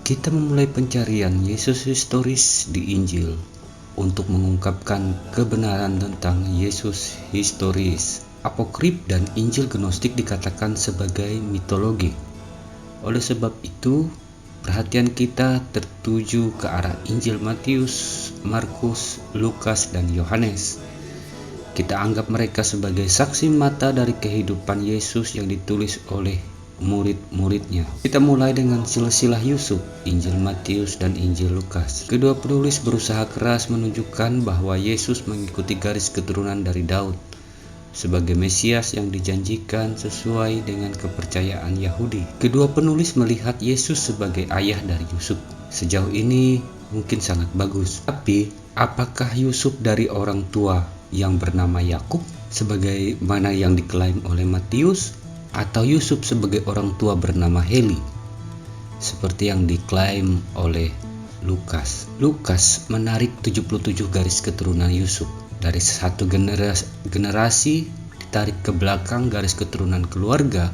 Kita memulai pencarian Yesus historis di Injil untuk mengungkapkan kebenaran tentang Yesus historis. Apokrif dan Injil Gnostik dikatakan sebagai mitologi. Oleh sebab itu, perhatian kita tertuju ke arah Injil Matius, Markus, Lukas, dan Yohanes. Kita anggap mereka sebagai saksi mata dari kehidupan Yesus yang ditulis oleh murid-muridnya. Kita mulai dengan silsilah Yusuf, Injil Matius dan Injil Lukas. Kedua penulis berusaha keras menunjukkan bahwa Yesus mengikuti garis keturunan dari Daud sebagai Mesias yang dijanjikan sesuai dengan kepercayaan Yahudi. Kedua penulis melihat Yesus sebagai ayah dari Yusuf. Sejauh ini mungkin sangat bagus. Tapi, apakah Yusuf dari orang tua yang bernama Yakub sebagaimana yang diklaim oleh Matius, atau Yusuf sebagai orang tua bernama Heli seperti yang diklaim oleh Lukas? Lukas menarik 77 garis keturunan Yusuf dari satu generasi ditarik ke belakang garis keturunan keluarga.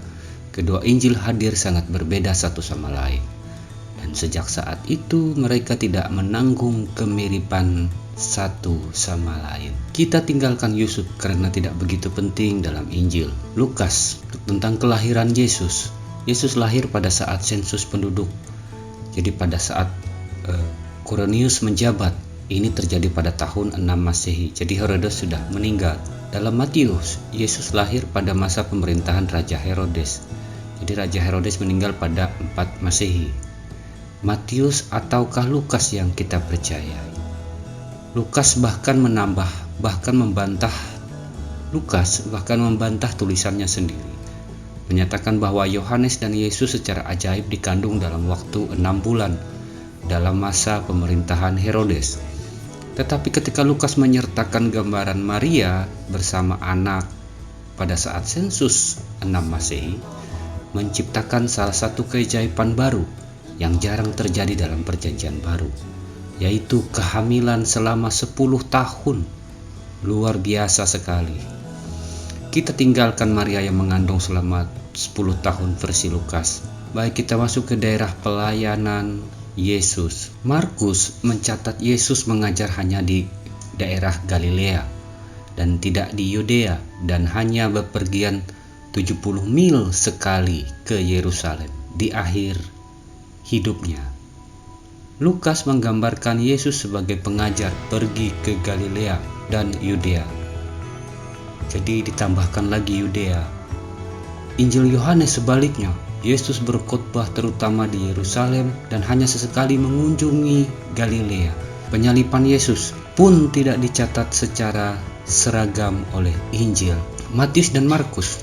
Kedua Injil hadir sangat berbeda satu sama lain, dan sejak saat itu mereka tidak menanggung kemiripan satu sama lain. Kita tinggalkan Yusuf karena tidak begitu penting dalam Injil. Lukas tentang kelahiran Yesus. Yesus lahir pada saat sensus penduduk. Jadi pada saat Quirinius menjabat. Ini terjadi pada tahun 6 Masehi. Jadi Herodes sudah meninggal. Dalam Matius, Yesus lahir pada masa pemerintahan Raja Herodes. Jadi Raja Herodes meninggal pada 4 Masehi. Matius ataukah Lukas yang kita percayai? Lukas bahkan membantah tulisannya sendiri, menyatakan bahwa Yohanes dan Yesus secara ajaib dikandung dalam waktu 6 bulan dalam masa pemerintahan Herodes. Tetapi ketika Lukas menyertakan gambaran Maria bersama anak pada saat sensus 6 Masehi, menciptakan salah satu keajaiban baru yang jarang terjadi dalam perjanjian baru, yaitu kehamilan selama 10 tahun. Luar biasa sekali. Kita tinggalkan Maria yang mengandung selama 10 tahun versi Lukas. Baik, kita masuk ke daerah pelayanan Yesus. Markus mencatat Yesus mengajar hanya di daerah Galilea dan tidak di Yudea, dan hanya bepergian 70 mil sekali ke Yerusalem di akhir hidupnya. Lukas menggambarkan Yesus sebagai pengajar pergi ke Galilea dan Yudea. Jadi ditambahkan lagi Yudea. Injil Yohanes sebaliknya, Yesus berkhotbah terutama di Yerusalem dan hanya sesekali mengunjungi Galilea. Penyaliban Yesus pun tidak dicatat secara seragam oleh Injil Matius dan Markus.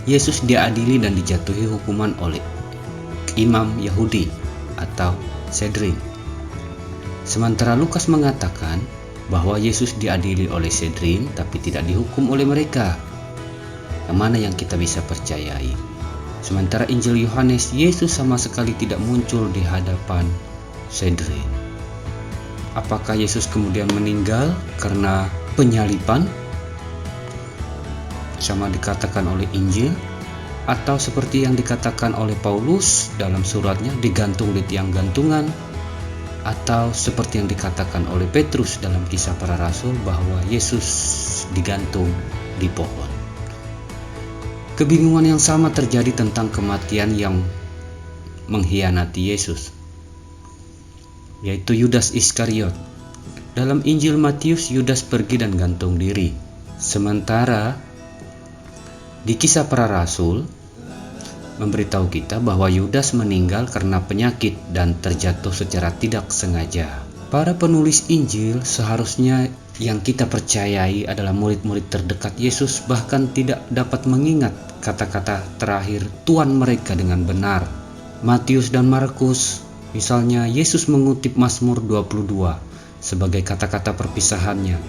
Yesus diadili dan dijatuhi hukuman oleh imam Yahudi atau Sanhedrin. Sementara Lukas mengatakan bahwa Yesus diadili oleh Sanhedrin tapi tidak dihukum oleh mereka. Yang mana yang kita bisa percayai? Sementara Injil Yohanes, Yesus sama sekali tidak muncul di hadapan Sanhedrin. Apakah Yesus kemudian meninggal karena penyaliban sama dikatakan oleh Injil? Atau seperti yang dikatakan oleh Paulus dalam suratnya, digantung di tiang gantungan? Atau seperti yang dikatakan oleh Petrus dalam Kisah Para Rasul bahwa Yesus digantung di pohon? Kebingungan yang sama terjadi tentang kematian yang mengkhianati Yesus, yaitu Yudas Iskariot. Dalam Injil Matius, Yudas pergi dan gantung diri. Sementara di Kisah Para Rasul memberitahu kita bahwa Yudas meninggal karena penyakit dan terjatuh secara tidak sengaja. Para penulis Injil seharusnya yang kita percayai adalah murid-murid terdekat Yesus, bahkan tidak dapat mengingat kata-kata terakhir Tuhan mereka dengan benar. Matius dan Markus, misalnya, Yesus mengutip Mazmur 22 sebagai kata-kata perpisahannya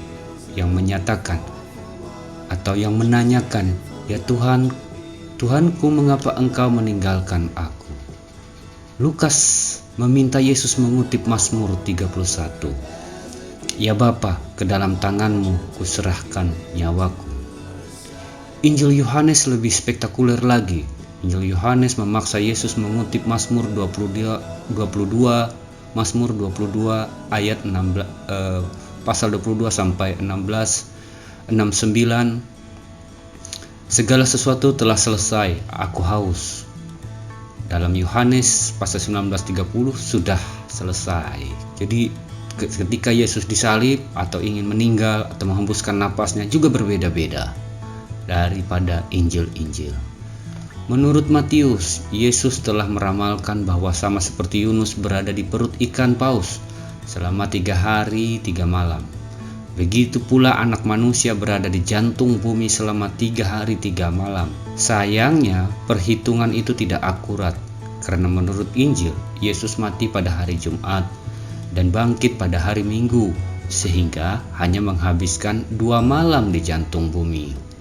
yang menyatakan atau yang menanyakan, "Ya Tuhan, Tuhanku, mengapa engkau meninggalkan aku?" Lukas meminta Yesus mengutip Mazmur 31, "Ya Bapa, ke dalam tanganmu kuserahkan nyawaku." Injil Yohanes lebih spektakuler lagi. Injil Yohanes memaksa Yesus mengutip Mazmur 22 ayat 16, pasal 22 sampai 69. Segala sesuatu telah selesai, aku haus. Dalam Yohanes pasal 19:30 sudah selesai. Jadi ketika Yesus disalib atau ingin meninggal atau menghembuskan napasnya juga berbeda-beda daripada Injil-Injil. Menurut Matius, Yesus telah meramalkan bahwa sama seperti Yunus berada di perut ikan paus selama 3 hari 3 malam. Begitu pula anak manusia berada di jantung bumi selama 3 hari 3 malam. Sayangnya perhitungan itu tidak akurat, karena menurut Injil, Yesus mati pada hari Jumat dan bangkit pada hari Minggu, sehingga hanya menghabiskan 2 malam di jantung bumi.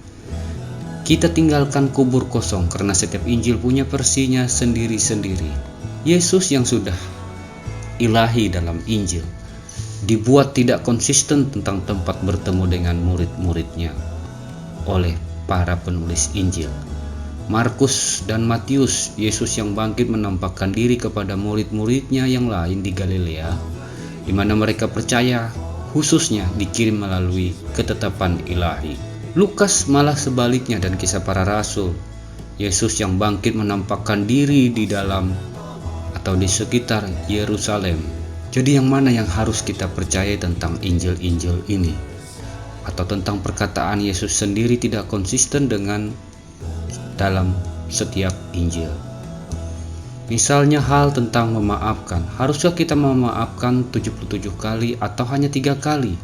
Kita tinggalkan kubur kosong karena setiap Injil punya versinya sendiri-sendiri. Yesus yang sudah ilahi dalam Injil dibuat tidak konsisten tentang tempat bertemu dengan murid-muridnya oleh para penulis Injil. Markus dan Matius, Yesus yang bangkit menampakkan diri kepada murid-muridnya yang lain di Galilea, di mana mereka percaya khususnya dikirim melalui ketetapan ilahi. Lukas malah sebaliknya dan Kisah Para Rasul, Yesus yang bangkit menampakkan diri di dalam atau di sekitar Yerusalem. Jadi yang mana yang harus kita percaya tentang Injil-Injil ini? Atau tentang perkataan Yesus sendiri tidak konsisten dengan dalam setiap Injil? Misalnya hal tentang memaafkan. Haruskah kita memaafkan 77 kali atau hanya 3 kali?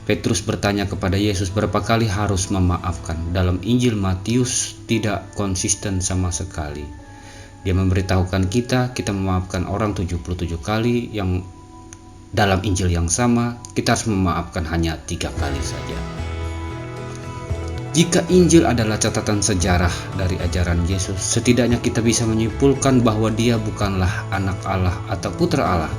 Petrus bertanya kepada Yesus berapa kali harus memaafkan. Dalam Injil Matius tidak konsisten sama sekali. Dia memberitahukan kita memaafkan orang 77 kali, yang dalam Injil yang sama kita harus memaafkan hanya 3 kali saja. Jika Injil adalah catatan sejarah dari ajaran Yesus, setidaknya kita bisa menyimpulkan bahwa dia bukanlah anak Allah atau putra Allah.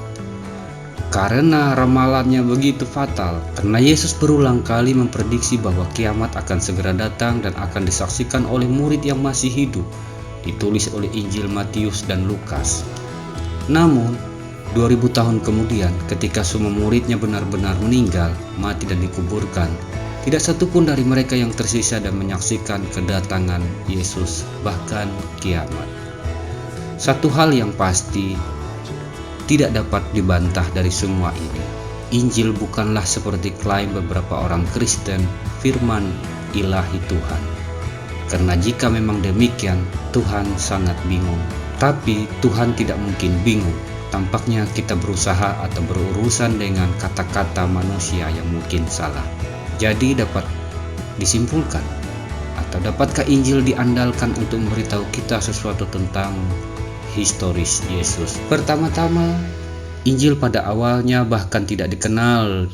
Karena ramalannya begitu fatal, karena Yesus berulang kali memprediksi bahwa kiamat akan segera datang dan akan disaksikan oleh murid yang masih hidup, ditulis oleh Injil Matius dan Lukas. Namun 2000 tahun kemudian, ketika semua muridnya benar-benar meninggal, mati dan dikuburkan, tidak satupun dari mereka yang tersisa dan menyaksikan kedatangan Yesus, bahkan kiamat. Satu hal yang pasti tidak dapat dibantah dari semua ini, Injil bukanlah seperti klaim beberapa orang Kristen firman ilahi Tuhan. Karena jika memang demikian, Tuhan sangat bingung. Tapi Tuhan tidak mungkin bingung. Tampaknya kita berusaha atau berurusan dengan kata-kata manusia yang mungkin salah. Jadi dapat disimpulkan, atau dapatkah Injil diandalkan untuk memberitahu kita sesuatu tentang historis Yesus? Pertama-tama, Injil pada awalnya bahkan tidak dikenal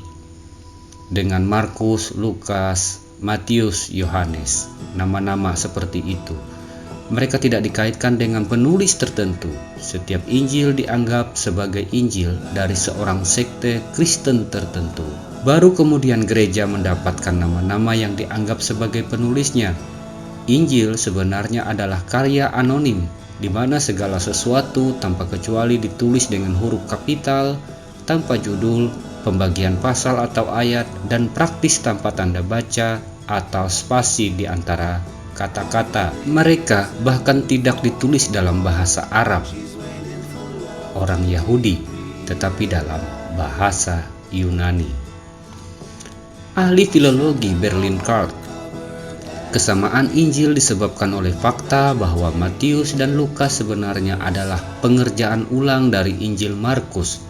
dengan Markus, Lukas, Matius, Yohanes, nama-nama seperti itu. Mereka tidak dikaitkan dengan penulis tertentu. Setiap Injil dianggap sebagai Injil dari seorang sekte Kristen tertentu. Baru kemudian gereja mendapatkan nama-nama yang dianggap sebagai penulisnya. Injil sebenarnya adalah karya anonim, di mana segala sesuatu tanpa kecuali ditulis dengan huruf kapital, tanpa judul, pembagian pasal atau ayat, dan praktis tanpa tanda baca atau spasi di antara kata-kata. Mereka bahkan tidak ditulis dalam bahasa Arab, orang Yahudi, tetapi dalam bahasa Yunani. Ahli filologi Bernard, kesamaan Injil disebabkan oleh fakta bahwa Matius dan Lukas sebenarnya adalah pengerjaan ulang dari Injil Markus,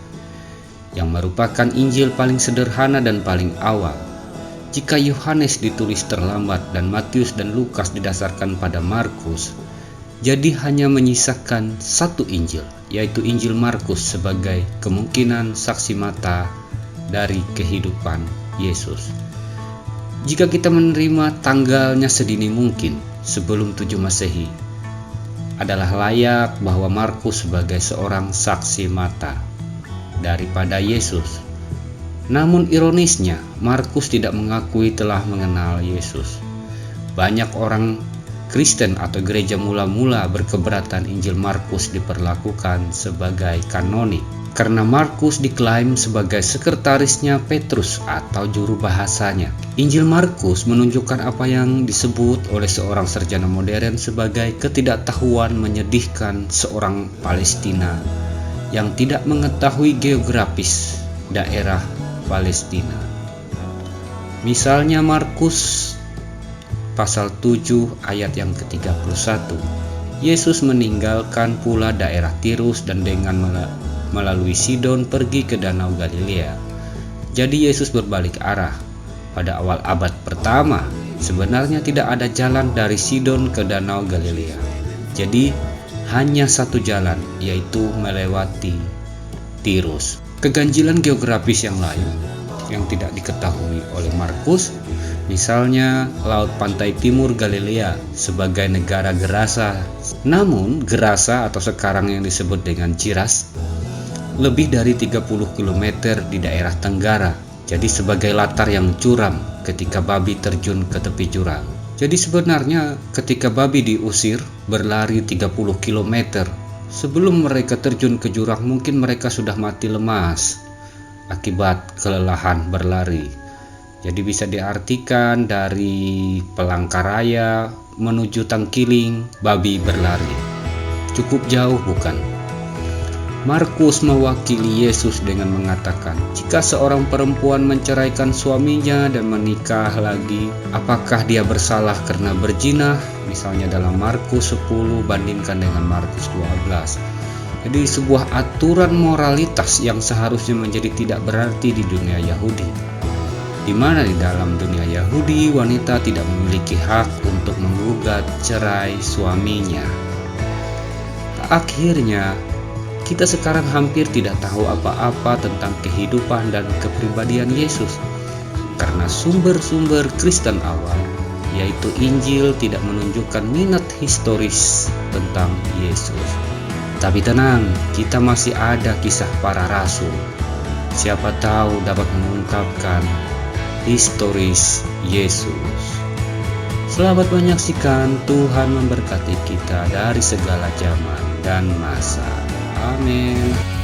yang merupakan Injil paling sederhana dan paling awal. Jika Yohanes ditulis terlambat dan Matius dan Lukas didasarkan pada Markus, jadi hanya menyisakan satu Injil, yaitu Injil Markus sebagai kemungkinan saksi mata dari kehidupan Yesus. Jika kita menerima tanggalnya sedini mungkin, sebelum 7 Masehi, adalah layak bahwa Markus sebagai seorang saksi mata daripada Yesus. Namun ironisnya, Markus tidak mengakui telah mengenal Yesus. Banyak orang Kristen atau gereja mula-mula berkeberatan Injil Markus diperlakukan sebagai kanonik, karena Markus diklaim sebagai sekretarisnya Petrus atau juru bahasanya. Injil Markus menunjukkan apa yang disebut oleh seorang sarjana modern sebagai ketidaktahuan menyedihkan seorang Palestina yang tidak mengetahui geografis daerah Palestina. Misalnya Markus pasal 7 ayat yang ke-31. Yesus meninggalkan pula daerah Tirus dan dengan melalui Sidon pergi ke Danau Galilea. Jadi Yesus berbalik arah. Pada awal abad pertama, sebenarnya tidak ada jalan dari Sidon ke Danau Galilea. Jadi hanya satu jalan, yaitu melewati Tirus. Keganjilan geografis yang lain yang tidak diketahui oleh Markus, misalnya laut pantai timur Galilea sebagai negara Gerasa. Namun Gerasa atau sekarang yang disebut dengan Ciras lebih dari 30 km di daerah Tenggara. Jadi sebagai latar yang curam ketika babi terjun ke tepi jurang. Jadi sebenarnya ketika babi diusir berlari 30 km, sebelum mereka terjun ke jurang mungkin mereka sudah mati lemas akibat kelelahan berlari. Jadi bisa diartikan dari Palangkaraya menuju Tangkiling babi berlari. Cukup jauh bukan? Markus mewakili Yesus dengan mengatakan, jika seorang perempuan menceraikan suaminya dan menikah lagi, apakah dia bersalah karena berzina? Misalnya dalam Markus 10 bandingkan dengan Markus 12. Jadi sebuah aturan moralitas yang seharusnya menjadi tidak berarti di dunia Yahudi, di mana di dalam dunia Yahudi wanita tidak memiliki hak untuk menggugat cerai suaminya. Akhirnya kita sekarang hampir tidak tahu apa-apa tentang kehidupan dan kepribadian Yesus, karena sumber-sumber Kristen awal, yaitu Injil, tidak menunjukkan minat historis tentang Yesus. Tapi tenang, kita masih ada kisah para rasul. Siapa tahu dapat mengungkapkan historis Yesus. Selamat menyaksikan. Tuhan memberkati kita dari segala zaman dan masa. Amin.